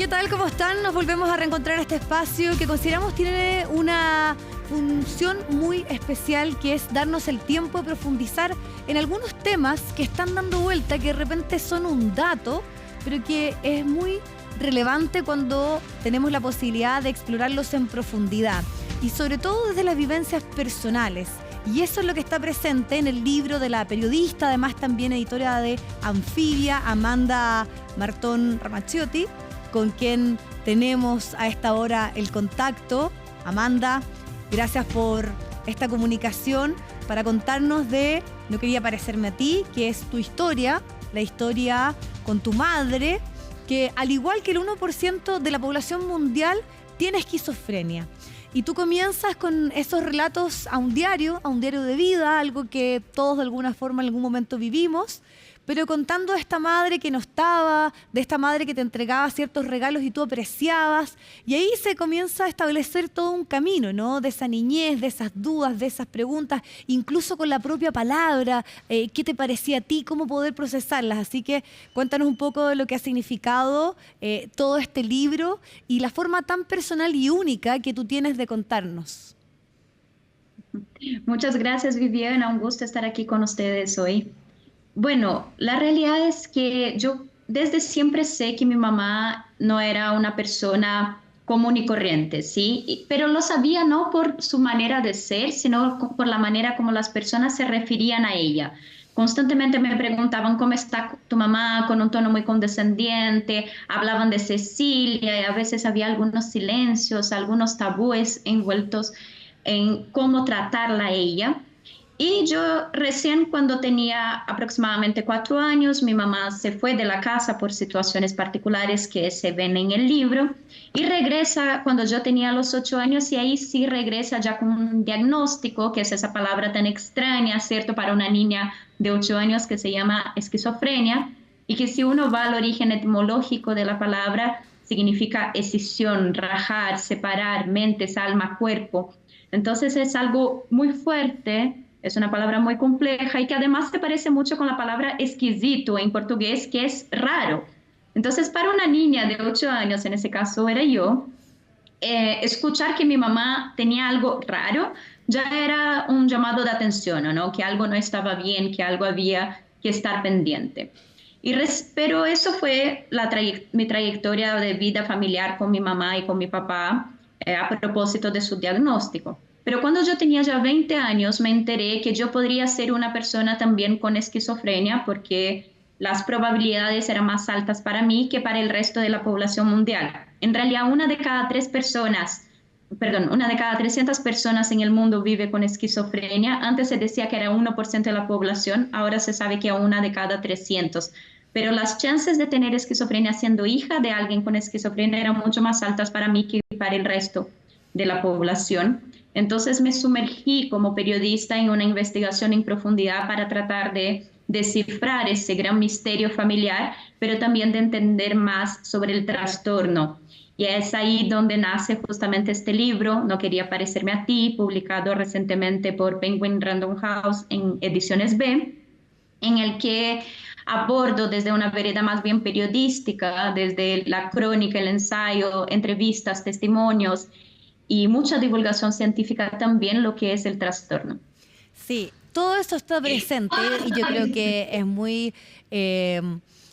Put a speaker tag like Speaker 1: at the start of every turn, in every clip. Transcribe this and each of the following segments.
Speaker 1: ¿Qué tal? ¿Cómo están? Nos volvemos a reencontrar en este espacio que consideramos tiene una función muy especial, que es darnos el tiempo de profundizar en algunos temas que están dando vuelta, que de repente son un dato, pero que es muy relevante cuando tenemos la posibilidad de explorarlos en profundidad y sobre todo desde las vivencias personales. Y eso es lo que está presente en el libro de la periodista, además también editora de Anfibia, Amanda Martón Ramacciotti, con quien tenemos a esta hora el contacto. Amanda, gracias por esta comunicación para contarnos de No quería parecerme a ti, que es tu historia, la historia con tu madre, que al igual que el 1% de la población mundial tiene esquizofrenia. Y tú comienzas con esos relatos a un diario de vida, algo que todos de alguna forma en algún momento vivimos, pero contando de esta madre que no estaba, de esta madre que te entregaba ciertos regalos y tú apreciabas, y ahí se comienza a establecer todo un camino, ¿no? De esa niñez, de esas dudas, de esas preguntas, incluso con la propia palabra, ¿qué te parecía a ti? ¿Cómo poder procesarlas? Así que cuéntanos un poco de lo que ha significado todo este libro y la forma tan personal y única que tú tienes de contarnos.
Speaker 2: Muchas gracias, Viviana. Un gusto estar aquí con ustedes hoy. Bueno, la realidad es que yo desde siempre sé que mi mamá no era una persona común y corriente, ¿sí? Pero lo sabía no por su manera de ser, sino por la manera como las personas se referían a ella. Constantemente me preguntaban cómo está tu mamá, con un tono muy condescendiente, hablaban de Cecilia y a veces había algunos silencios, algunos tabúes envueltos en cómo tratarla a ella. Y yo recién cuando tenía aproximadamente 4 años, mi mamá se fue de la casa por situaciones particulares que se ven en el libro y regresa cuando yo tenía los 8 años y ahí sí regresa ya con un diagnóstico, que es esa palabra tan extraña, ¿cierto? Para una niña de 8 años que se llama esquizofrenia y que si uno va al origen etimológico de la palabra, significa escisión, rajar, separar, mentes, alma, cuerpo. Entonces es algo muy fuerte, es una palabra muy compleja y que además se parece mucho con la palabra exquisito en portugués, que es raro. Entonces, para una niña de 8 años, en ese caso era yo, escuchar que mi mamá tenía algo raro ya era un llamado de atención, ¿no? Que algo no estaba bien, que algo había que estar pendiente. Pero eso fue mi trayectoria de vida familiar con mi mamá y con mi papá a propósito de su diagnóstico. Pero cuando yo tenía ya 20 años me enteré que yo podría ser una persona también con esquizofrenia porque las probabilidades eran más altas para mí que para el resto de la población mundial. En realidad, una de cada 300 personas en el mundo vive con esquizofrenia. Antes se decía que era 1% de la población, ahora se sabe que es una de cada 300. Pero las chances de tener esquizofrenia siendo hija de alguien con esquizofrenia eran mucho más altas para mí que para el resto de la población. Entonces me sumergí como periodista en una investigación en profundidad para tratar de descifrar ese gran misterio familiar, pero también de entender más sobre el trastorno. Y es ahí donde nace justamente este libro, No quería parecerme a ti, publicado recientemente por Penguin Random House en Ediciones B, en el que abordo desde una vereda más bien periodística, desde la crónica, el ensayo, entrevistas, testimonios y mucha divulgación científica también lo que es el trastorno.
Speaker 1: Sí, todo esto está presente y yo creo que es muy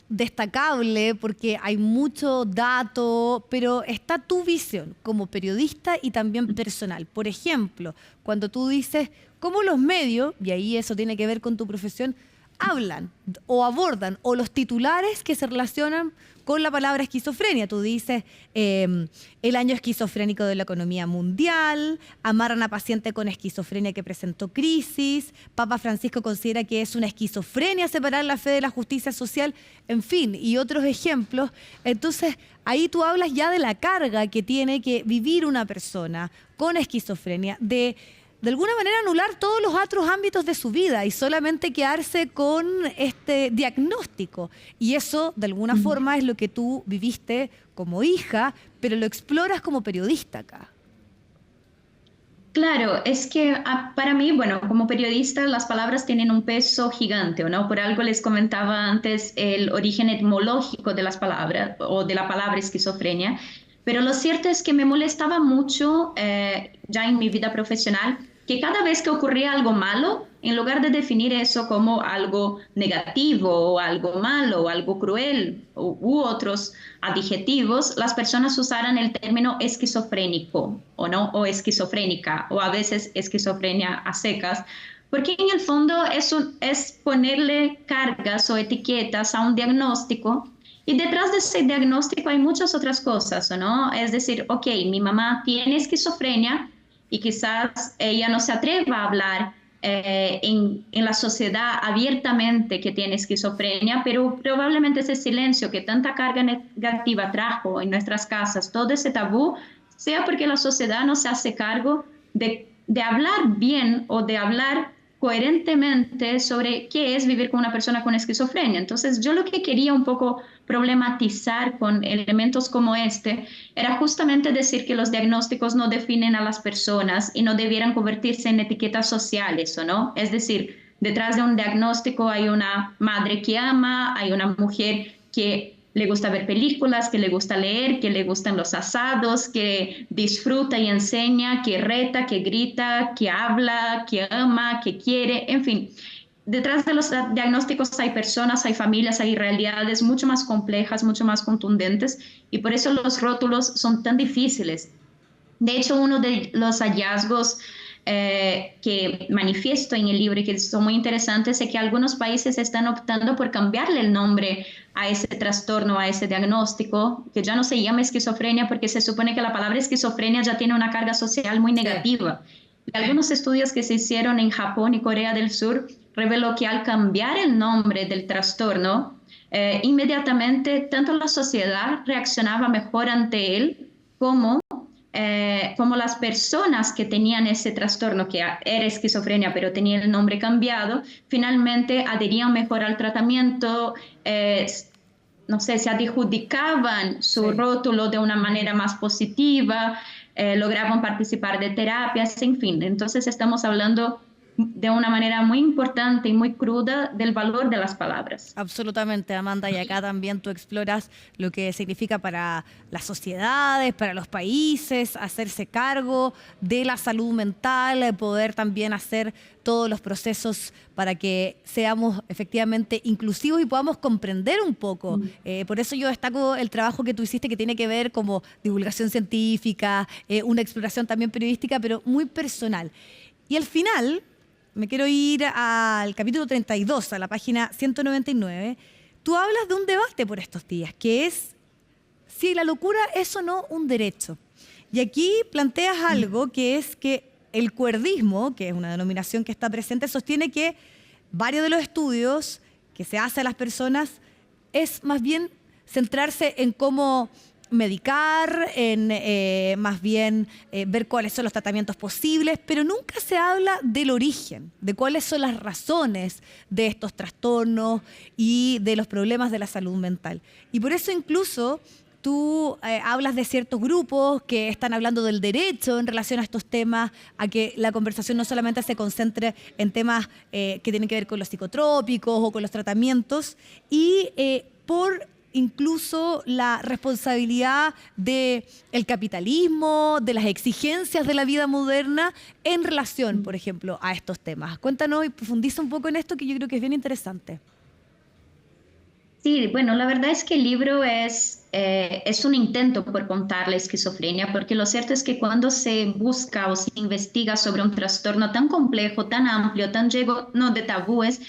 Speaker 1: destacable porque hay mucho dato, pero está tu visión como periodista y también personal. Por ejemplo, cuando tú dices cómo los medios, y ahí eso tiene que ver con tu profesión, hablan o abordan, o los titulares que se relacionan con la palabra esquizofrenia. Tú dices el año esquizofrénico de la economía mundial, amarran a paciente con esquizofrenia que presentó crisis, Papa Francisco considera que es una esquizofrenia separar la fe de la justicia social, en fin, y otros ejemplos. Entonces, ahí tú hablas ya de la carga que tiene que vivir una persona con esquizofrenia, de alguna manera anular todos los otros ámbitos de su vida y solamente quedarse con este diagnóstico. Y eso, de alguna forma, es lo que tú viviste como hija, pero lo exploras como periodista acá.
Speaker 2: Claro, es que para mí, bueno, como periodista, las palabras tienen un peso gigante, ¿no? Por algo les comentaba antes el origen etimológico de las palabras o de la palabra esquizofrenia, pero lo cierto es que me molestaba mucho ya en mi vida profesional que cada vez que ocurría algo malo, en lugar de definir eso como algo negativo o algo malo o algo cruel u otros adjetivos, las personas usaran el término esquizofrénico o no, o esquizofrénica, o a veces esquizofrenia a secas, porque en el fondo es ponerle cargas o etiquetas a un diagnóstico y detrás de ese diagnóstico hay muchas otras cosas, ¿no? Es decir, ok, mi mamá tiene esquizofrenia y quizás ella no se atreva a hablar en la sociedad abiertamente que tiene esquizofrenia, pero probablemente ese silencio que tanta carga negativa trajo en nuestras casas, todo ese tabú, sea porque la sociedad no se hace cargo de hablar bien o de hablar coherentemente sobre qué es vivir con una persona con esquizofrenia. Entonces, yo lo que quería un poco problematizar con elementos como este era justamente decir que los diagnósticos no definen a las personas y no debieran convertirse en etiquetas sociales, ¿o no? Es decir, detrás de un diagnóstico hay una madre que ama, hay una mujer que le gusta ver películas, que le gusta leer, que le gustan los asados, que disfruta y enseña, que reta, que grita, que habla, que ama, que quiere, en fin. Detrás de los diagnósticos hay personas, hay familias, hay realidades mucho más complejas, mucho más contundentes y por eso los rótulos son tan difíciles. De hecho, uno de los hallazgos que manifiesto en el libro y que son muy interesantes es que algunos países están optando por cambiarle el nombre a ese trastorno, a ese diagnóstico, que ya no se llama esquizofrenia porque se supone que la palabra esquizofrenia ya tiene una carga social muy negativa. Y algunos estudios que se hicieron en Japón y Corea del Sur reveló que al cambiar el nombre del trastorno, inmediatamente tanto la sociedad reaccionaba mejor ante él como las personas que tenían ese trastorno, que era esquizofrenia, pero tenía el nombre cambiado, finalmente adherían mejor al tratamiento, no sé, se adjudicaban su rótulo de una manera más positiva, lograban participar de terapias, en fin. Entonces estamos hablando de una manera muy importante y muy cruda del valor de las palabras.
Speaker 1: Absolutamente, Amanda, y acá también tú exploras lo que significa para las sociedades, para los países, hacerse cargo de la salud mental, poder también hacer todos los procesos para que seamos efectivamente inclusivos y podamos comprender un poco. Por eso yo destaco el trabajo que tú hiciste que tiene que ver como divulgación científica, una exploración también periodística, pero muy personal. Y al final, me quiero ir al capítulo 32, a la página 199. Tú hablas de un debate por estos días, que es si la locura es o no un derecho. Y aquí planteas algo que es que el cuerdismo, que es una denominación que está presente, sostiene que varios de los estudios que se hacen a las personas es más bien centrarse en cómo medicar, en más bien ver cuáles son los tratamientos posibles, pero nunca se habla del origen, de cuáles son las razones de estos trastornos y de los problemas de la salud mental. Y por eso incluso tú hablas de ciertos grupos que están hablando del derecho en relación a estos temas, a que la conversación no solamente se concentre en temas que tienen que ver con los psicotrópicos o con los tratamientos, y por incluso la responsabilidad del capitalismo, de las exigencias de la vida moderna en relación, por ejemplo, a estos temas. Cuéntanos y profundiza un poco en esto que yo creo que es bien interesante.
Speaker 2: Sí, bueno, la verdad es que el libro es un intento por contar la esquizofrenia, porque lo cierto es que cuando se busca o se investiga sobre un trastorno tan complejo, tan amplio, tan lleno de tabúes,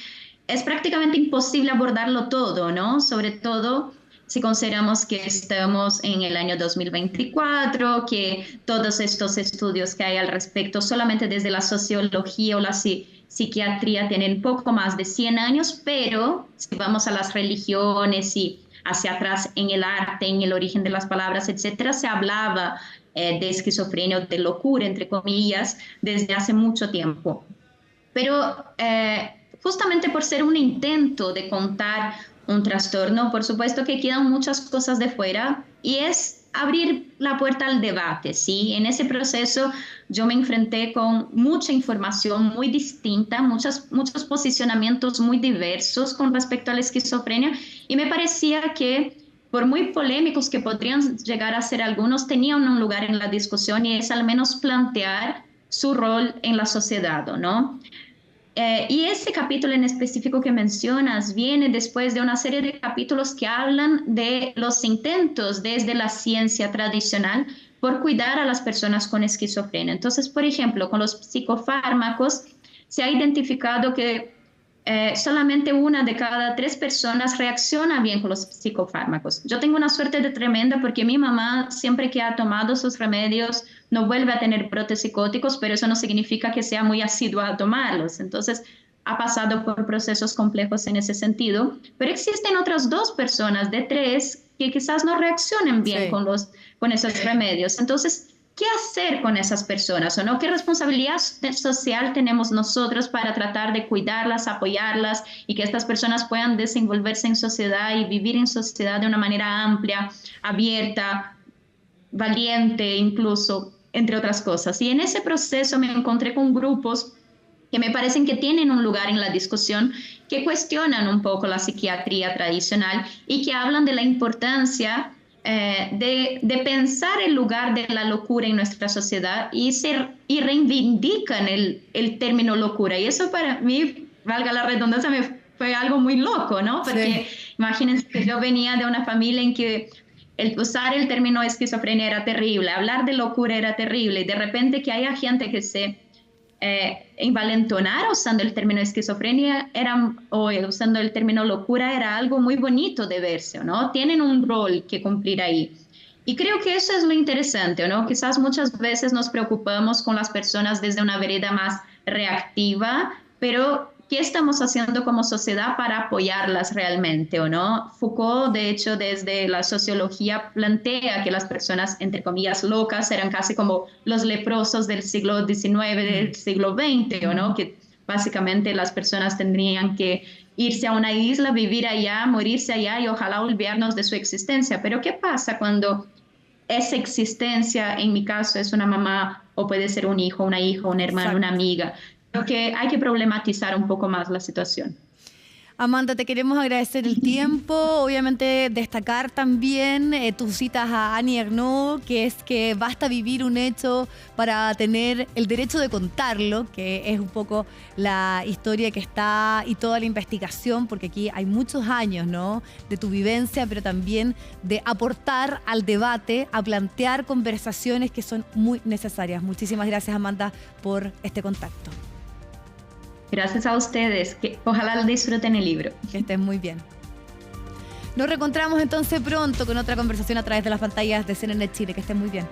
Speaker 2: es prácticamente imposible abordarlo todo, ¿no? Sobre todo si consideramos que estamos en el año 2024, que todos estos estudios que hay al respecto solamente desde la sociología o la psiquiatría tienen poco más de 100 años, pero si vamos a las religiones y hacia atrás en el arte, en el origen de las palabras, etcétera, se hablaba de esquizofrenia o de locura, entre comillas, desde hace mucho tiempo. Pero justamente por ser un intento de contar un trastorno, por supuesto que quedan muchas cosas de fuera y es abrir la puerta al debate, ¿sí? En ese proceso yo me enfrenté con mucha información muy distinta, muchos posicionamientos muy diversos con respecto a la esquizofrenia y me parecía que por muy polémicos que podrían llegar a ser algunos, tenían un lugar en la discusión y es al menos plantear su rol en la sociedad, ¿no? Y ese capítulo en específico que mencionas viene después de una serie de capítulos que hablan de los intentos desde la ciencia tradicional por cuidar a las personas con esquizofrenia. Entonces, por ejemplo, con los psicofármacos se ha identificado que solamente 1 de cada 3 personas reacciona bien con los psicofármacos. Yo tengo una suerte de tremenda porque mi mamá siempre que ha tomado sus remedios no vuelve a tener brotes psicóticos, pero eso no significa que sea muy asidua a tomarlos. Entonces, ha pasado por procesos complejos en ese sentido, pero existen otras 2 personas de 3 que quizás no reaccionen bien
Speaker 1: Sí.
Speaker 2: con esos remedios. Entonces, ¿qué hacer con esas personas o no? ¿Qué responsabilidad social tenemos nosotros para tratar de cuidarlas, apoyarlas y que estas personas puedan desenvolverse en sociedad y vivir en sociedad de una manera amplia, abierta, valiente incluso, entre otras cosas? Y en ese proceso me encontré con grupos que me parecen que tienen un lugar en la discusión, que cuestionan un poco la psiquiatría tradicional y que hablan de la importancia de pensar el lugar de la locura en nuestra sociedad y reivindican el término locura. Y eso para mí, valga la redundancia, me fue algo muy loco, ¿no? Porque
Speaker 1: Sí.
Speaker 2: imagínense que yo venía de una familia en que usar el término esquizofrenia era terrible, hablar de locura era terrible, y de repente que haya gente que se envalentonara usando el término esquizofrenia o usando el término locura era algo muy bonito de verse, ¿no? Tienen un rol que cumplir ahí. Y creo que eso es lo interesante, ¿no? Quizás muchas veces nos preocupamos con las personas desde una vereda más reactiva, pero ¿qué estamos haciendo como sociedad para apoyarlas realmente, o no? Foucault, de hecho, desde la sociología plantea que las personas, entre comillas, locas eran casi como los leprosos del siglo XIX, del siglo XX, o no? Que básicamente las personas tendrían que irse a una isla, vivir allá, morirse allá y ojalá olvidarnos de su existencia. Pero ¿qué pasa cuando esa existencia, en mi caso, es una mamá o puede ser un hijo, una hija, un hermano, una
Speaker 1: Exacto.
Speaker 2: amiga? Creo que hay que problematizar un poco más la situación.
Speaker 1: Amanda, te queremos agradecer el tiempo, obviamente destacar también tus citas a Annie Ernaux, que es que basta vivir un hecho para tener el derecho de contarlo, que es un poco la historia que está y toda la investigación, porque aquí hay muchos años, ¿no?, de tu vivencia, pero también de aportar al debate, a plantear conversaciones que son muy necesarias. Muchísimas gracias, Amanda, por este contacto.
Speaker 2: Gracias a ustedes, que ojalá disfruten el libro.
Speaker 1: Que estés muy bien. Nos reencontramos entonces pronto con otra conversación a través de las pantallas de CNN Chile. Que estén muy bien.